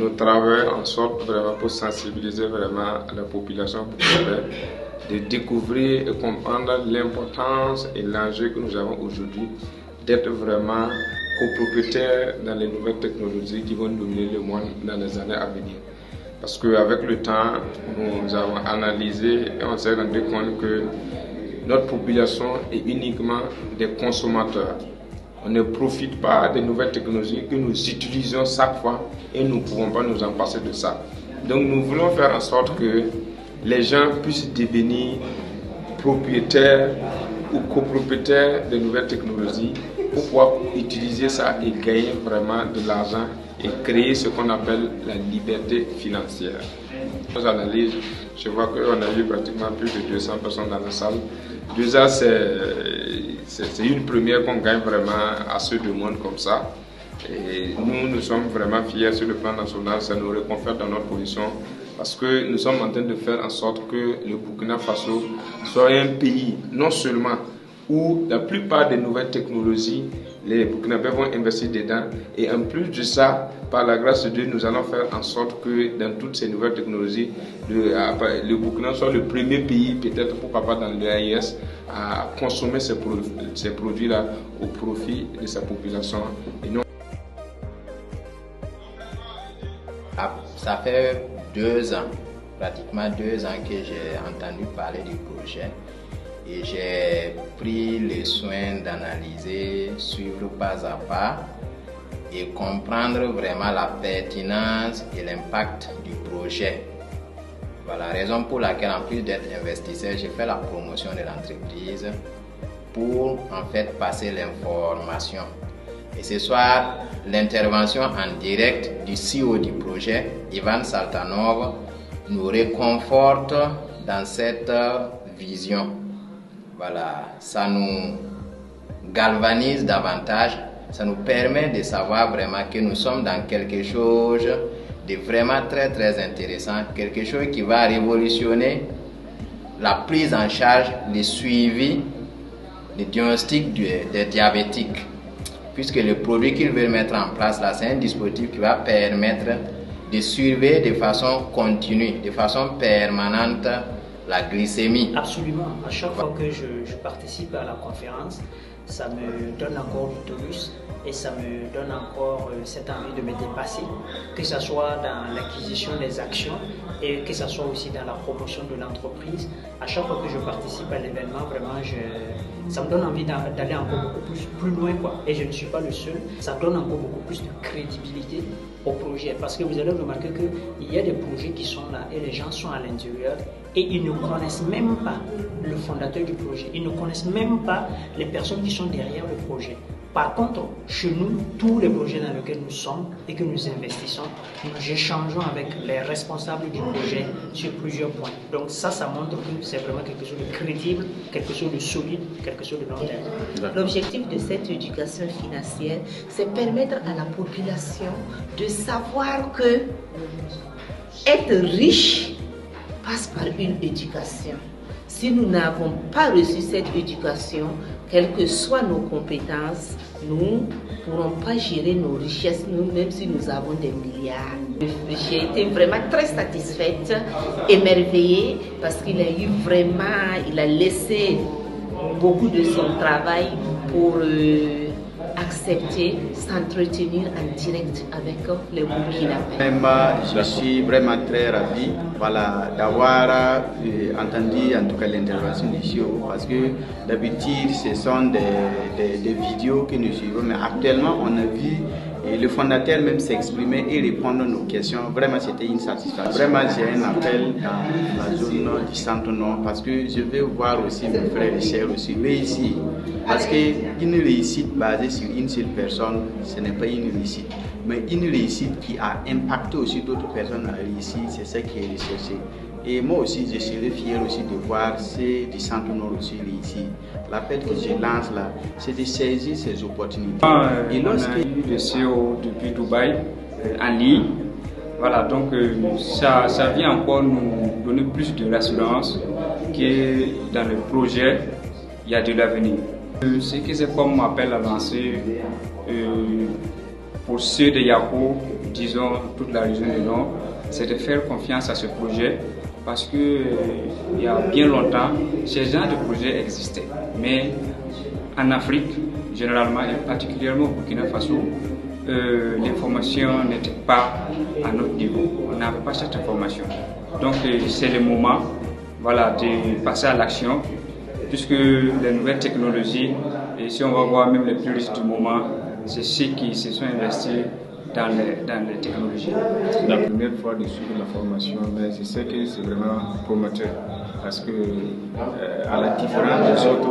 nous travaillons en sorte vraiment pour sensibiliser vraiment la population de découvrir et comprendre l'importance et l'enjeu que nous avons aujourd'hui d'être vraiment copropriétaires dans les nouvelles technologies qui vont dominer le monde dans les années à venir. Parce qu'avec le temps, nous avons analysé et on s'est rendu compte que notre population est uniquement des consommateurs. On ne profite pas des nouvelles technologies que nous utilisons chaque fois et nous ne pouvons pas nous en passer de ça. Donc nous voulons faire en sorte que les gens puissent devenir propriétaires ou copropriétaires des nouvelles technologies pour pouvoir utiliser ça et gagner vraiment de l'argent et créer ce qu'on appelle la liberté financière. Dans l'analyse, je vois qu'on a eu pratiquement plus de 200 personnes dans la salle. Déjà, c'est une première qu'on gagne vraiment à ce demande comme ça. Et nous sommes vraiment fiers sur le plan national, ça nous réconforte dans notre position parce que nous sommes en train de faire en sorte que le Burkina Faso soit un pays non seulement où la plupart des nouvelles technologies, les Burkinabés vont investir dedans. Et en plus de ça, par la grâce de Dieu, nous allons faire en sorte que dans toutes ces nouvelles technologies, le Burkina soit le premier pays, peut-être pourquoi pas dans l'AIS, à consommer ces produits-là au profit de sa population. Et non... Ça fait 2 ans, pratiquement 2 ans que j'ai entendu parler du projet. Et j'ai pris le soin d'analyser, suivre pas à pas et comprendre vraiment la pertinence et l'impact du projet. Voilà la raison pour laquelle, en plus d'être investisseur, j'ai fait la promotion de l'entreprise pour en fait passer l'information. Et ce soir, l'intervention en direct du CEO du projet, Ivan Saltanov, nous réconforte dans cette vision. Voilà, ça nous galvanise davantage, ça nous permet de savoir vraiment que nous sommes dans quelque chose de vraiment très très intéressant, quelque chose qui va révolutionner la prise en charge, le suivi, le diagnostic des diabétiques. Puisque le produit qu'ils veulent mettre en place là, c'est un dispositif qui va permettre de suivre de façon continue, de façon permanente, la glycémie. Absolument. À chaque fois que je participe à la conférence, ça me donne encore du tonus et ça me donne encore cette envie de me dépasser, que ce soit dans l'acquisition des actions et que ce soit aussi dans la promotion de l'entreprise. À chaque fois que je participe à l'événement, vraiment, ça me donne envie d'aller encore beaucoup plus loin, quoi. Et je ne suis pas le seul. Ça donne encore beaucoup plus de crédibilité au projet parce que vous allez remarquer qu'il y a des projets qui sont là et les gens sont à l'intérieur et ils ne connaissent même pas le fondateur du projet, ils ne connaissent même pas les personnes qui sont derrière le projet. Par contre, chez nous, tous les projets dans lesquels nous sommes et que nous investissons, nous échangeons avec les responsables du projet sur plusieurs points. Donc ça montre que c'est vraiment quelque chose de crédible, quelque chose de solide, quelque chose de long terme. L'objectif de cette éducation financière, c'est permettre à la population de savoir que être riche passe par une éducation. Si nous n'avons pas reçu cette éducation, quelles que soient nos compétences, nous ne pourrons pas gérer nos richesses, même si nous avons des milliards. J'ai été vraiment très satisfaite, émerveillée, parce qu'il a laissé beaucoup de son travail pour accepter, s'entretenir en direct avec les Burkinabés. Je suis vraiment très ravi d'avoir entendu en tout cas l'intervention du CEO parce que d'habitude ce sont des vidéos que nous suivons, mais actuellement on a vu le fondateur même s'exprimer et répondre à nos questions. Vraiment c'était une satisfaction. Vraiment j'ai un appel dans la zone du centre nord parce que je vais voir aussi mes frères et sœurs aussi réussir. Parce qu'une réussite basée sur une seule personne, ce n'est pas une réussite. Mais une réussite qui a impacté aussi d'autres personnes à réussir, c'est ça qui est recherché. Et moi aussi, je serais fier aussi de voir ceux du centre nord aussi réussir. L'appel que je lance là, c'est de saisir ces opportunités. Et lorsque on a eu le CEO depuis Dubaï en ligne, voilà, donc ça vient encore nous donner plus de rassurance que dans le projet, il y a de l'avenir. Ce que c'est comme appel à lancer pour ceux de Yako, disons toute la région du Nord, c'est de faire confiance à ce projet parce que il y a bien longtemps, ce genre de projet existait. Mais en Afrique, généralement et particulièrement au Burkina Faso, l'information n'était pas à notre niveau. On n'avait pas cette information. Donc c'est le moment, voilà, de passer à l'action, puisque les nouvelles technologies, et si on va voir même les plus riches du moment, c'est ceux qui se sont investis dans les technologies. La première fois de suivre la formation, mais je sais que c'est vraiment prometteur parce que à la différence des autres